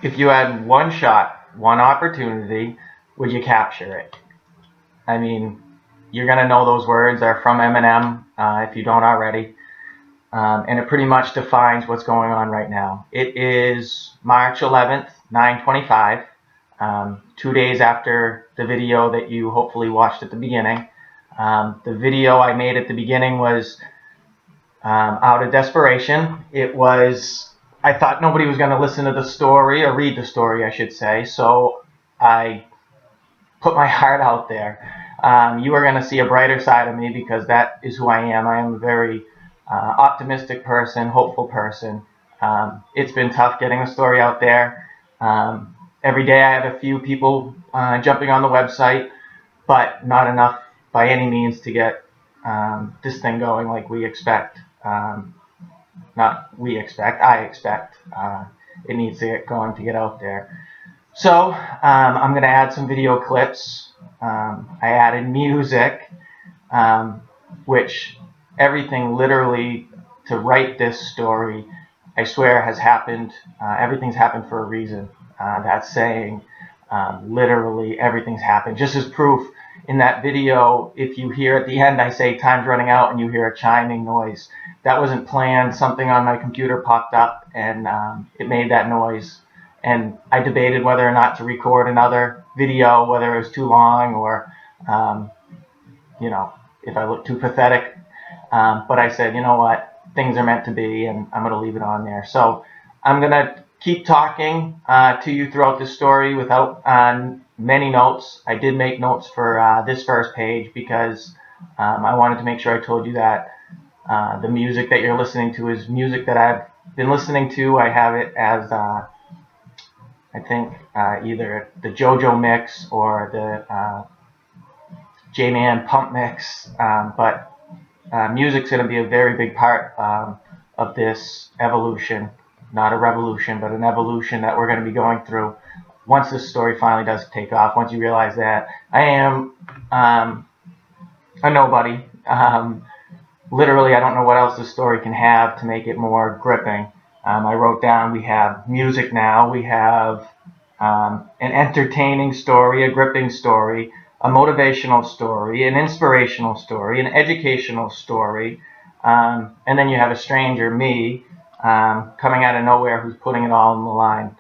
If you had one shot, one opportunity, would you capture it? I mean, you're going to know those words are from Eminem if you don't already. And it pretty much defines what's going on right now. It is March 11th, 9:25, 2 days after the video that you hopefully watched at the beginning. The video I made at the beginning was out of desperation. I thought nobody was going to listen to the story, or read the story, I should say, so I put my heart out there. You are going to see a brighter side of me because that is who I am. I am a very optimistic person, hopeful person. It's been tough getting the story out there. Every day I have a few people jumping on the website, but not enough by any means to get this thing going like we expect. Not we expect, I expect. It needs to get going to get out there. So I'm going to add some video clips. I added music, which everything literally to write this story, I swear has happened. Everything's happened for a reason. That's saying literally everything's happened. Just as proof, in that video, if you hear at the end I say time's running out and you hear a chiming noise, that wasn't planned. Something on my computer popped up and it made that noise. And I debated whether or not to record another video, whether it was too long or, if I look too pathetic. But I said, you know what, things are meant to be, and I'm going to leave it on there. So I'm going to keep talking to you throughout this story without many notes. I did make notes for this first page because I wanted to make sure I told you that the music that you're listening to is music that I've been listening to. I have it as I think either the JoJo mix or the J-Man Pump mix, but music's going to be a very big part of this evolution, not a revolution, but an evolution that we're going to be going through once this story finally does take off. Once you realize that I am a nobody, literally I don't know what else this story can have to make it more gripping. I wrote down we have music now, we have an entertaining story, a gripping story, a motivational story, an inspirational story, an educational story, and then you have a stranger, me, coming out of nowhere who's putting it all on the line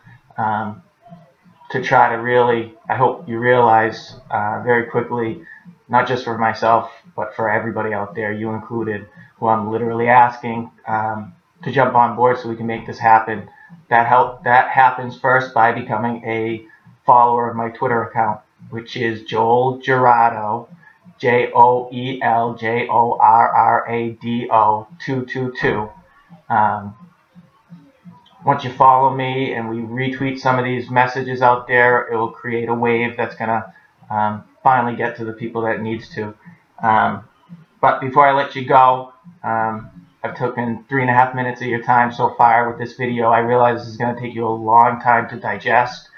to try to really, I hope you realize very quickly, not just for myself, but for everybody out there, you included, who I'm literally asking to jump on board so we can make this happen. That happens first by becoming a follower of my Twitter account, which is Joel Jurado, JoelJorrado 222. Once you follow me and we retweet some of these messages out there, it will create a wave that's going to finally get to the people that it needs to. But before I let you go, I've taken 3.5 minutes of your time so far with this video. I realize this is going to take you a long time to digest.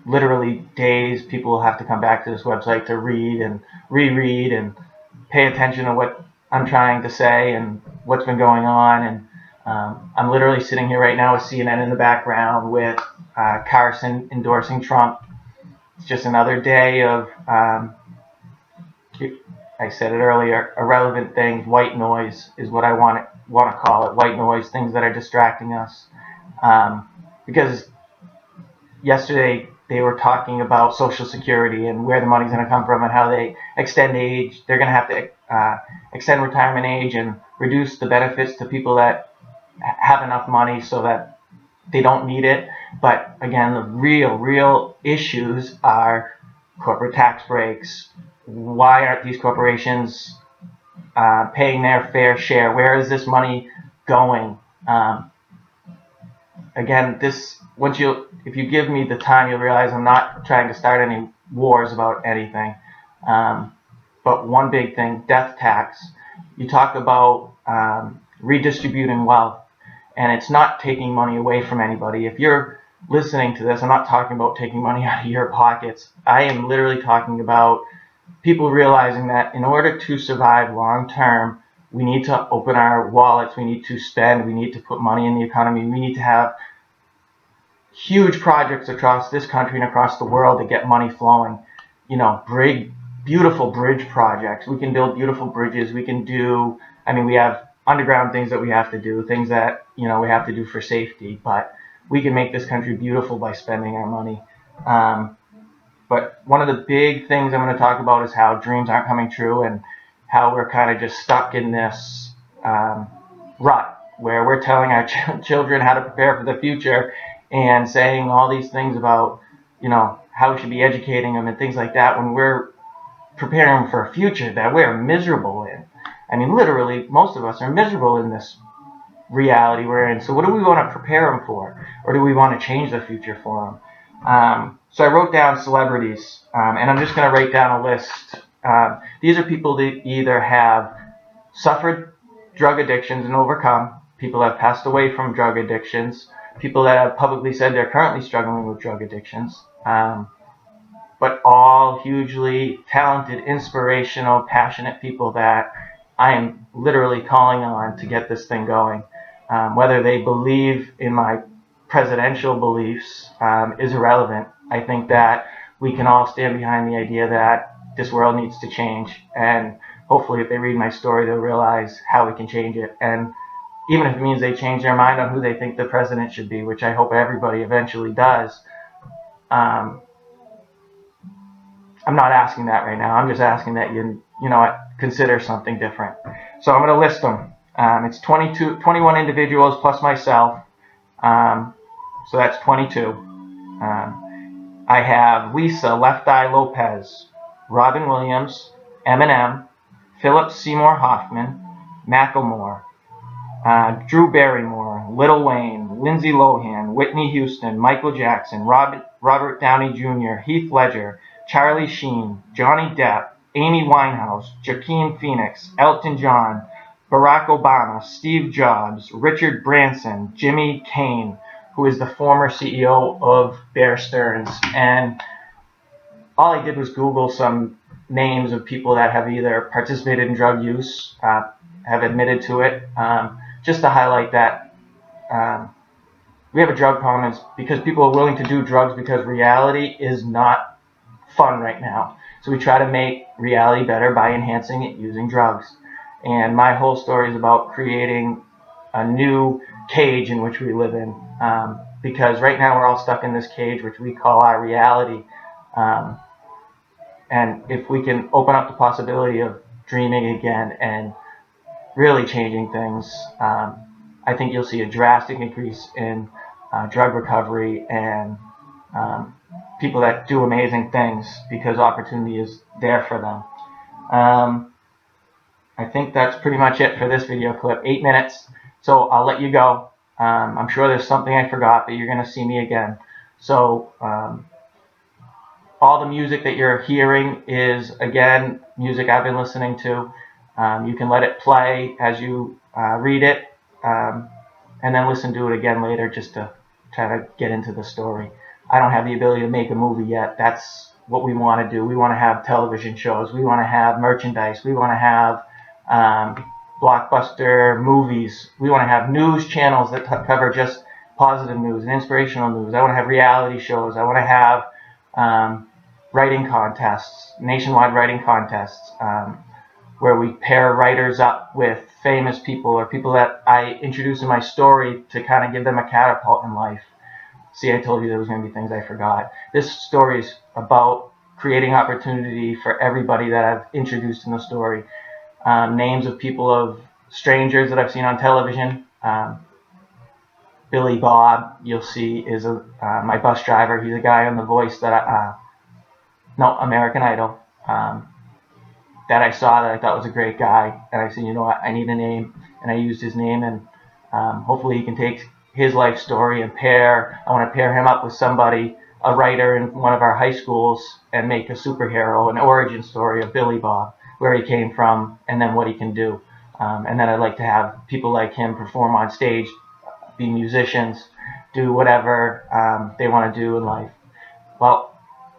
Literally days. People will have to come back to this website to read and reread and pay attention to what I'm trying to say and what's been going on. And I'm literally sitting here right now with CNN in the background with Carson endorsing Trump. It's just another day of, I said it earlier, irrelevant things. White noise is what I want to call it. White noise, things that are distracting us. Because yesterday they were talking about Social Security and where the money's going to come from and how they extend age. They're going to have to extend retirement age and reduce the benefits to people that have enough money so that they don't need it. But again, the real issues are corporate tax breaks. Why aren't these corporations paying their fair share? Where is this money going? Again, if you give me the time, you'll realize I'm not trying to start any wars about anything. But one big thing, death tax. You talk about redistributing wealth, and it's not taking money away from anybody. If you're listening to this, I'm not talking about taking money out of your pockets. I am literally talking about people realizing that in order to survive long term, we need to open our wallets, we need to spend, we need to put money in the economy, we need to have huge projects across this country and across the world to get money flowing. You know, beautiful bridge projects. We can build beautiful bridges. We can do, I mean, we have underground things that we have to do, things that, you know, we have to do for safety, but we can make this country beautiful by spending our money. But one of the big things I'm going to talk about is how dreams aren't coming true and how we're kind of just stuck in this rut where we're telling our children how to prepare for the future and saying all these things about, you know, how we should be educating them and things like that when we're preparing them for a future that we're miserable in. I mean, literally, most of us are miserable in this reality we're in. So what do we want to prepare them for? Or do we want to change the future for them? So I wrote down celebrities, and I'm just going to write down a list. These are people that either have suffered drug addictions and overcome, people that have passed away from drug addictions, people that have publicly said they're currently struggling with drug addictions, but all hugely talented, inspirational, passionate people that I am literally calling on to get this thing going. Whether they believe in my presidential beliefs is irrelevant. I think that we can all stand behind the idea that this world needs to change, and hopefully if they read my story, they'll realize how we can change it. And even if it means they change their mind on who they think the president should be, which I hope everybody eventually does, I'm not asking that right now. I'm just asking that you know what, consider something different. So I'm going to list them. It's 21 individuals plus myself. So that's 22. I have Lisa Left Eye Lopez, Robin Williams, Eminem, Philip Seymour Hoffman, Macklemore, Drew Barrymore, Lil Wayne, Lindsay Lohan, Whitney Houston, Michael Jackson, Robert Downey Jr., Heath Ledger, Charlie Sheen, Johnny Depp, Amy Winehouse, Joaquin Phoenix, Elton John, Barack Obama, Steve Jobs, Richard Branson, Jimmy Kane, who is the former CEO of Bear Stearns. And all I did was Google some names of people that have either participated in drug use, have admitted to it, just to highlight that we have a drug problem. It's because people are willing to do drugs because reality is not fun right now. So we try to make reality better by enhancing it using drugs. And my whole story is about creating a new cage in which we live in, because right now we're all stuck in this cage which we call our reality. And if we can open up the possibility of dreaming again and really changing things, I think you'll see a drastic increase in drug recovery and people that do amazing things because opportunity is there for them. I think that's pretty much it for this video clip. 8 minutes, so I'll let you go. I'm sure there's something I forgot, but you're going to see me again. So all the music that you're hearing is, again, music I've been listening to. You can let it play as you read it, and then listen to it again later just to try to get into the story. I don't have the ability to make a movie yet. That's what we want to do. We want to have television shows. We want to have merchandise. We want to have blockbuster movies. We want to have news channels that cover just positive news and inspirational news. I want to have reality shows. I want to have writing contests, nationwide writing contests, where we pair writers up with famous people or people that I introduce in my story to kind of give them a catapult in life. See, I told you there was going to be things I forgot. This story is about creating opportunity for everybody that I've introduced in the story. Names of people, of strangers that I've seen on television. Billy Bob, you'll see, is my bus driver. He's a guy on The Voice that American Idol, that I saw that I thought was a great guy. And I said, you know what, I need a name. And I used his name, and hopefully he can take his life story and I want to pair him up with somebody, a writer in one of our high schools, and make a superhero, an origin story of Billy Bob, where he came from, and then what he can do. And then I'd like to have people like him perform on stage, be musicians, do whatever they want to do in life. Well,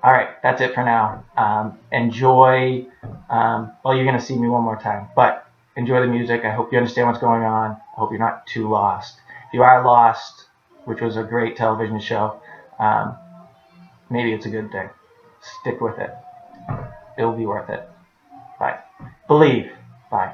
all right, that's it for now. Enjoy. Well, you're going to see me one more time, but enjoy the music. I hope you understand what's going on. I hope you're not too lost. If you are lost, which was a great television show, maybe it's a good thing. Stick with it. It'll be worth it. Bye. Believe. Bye.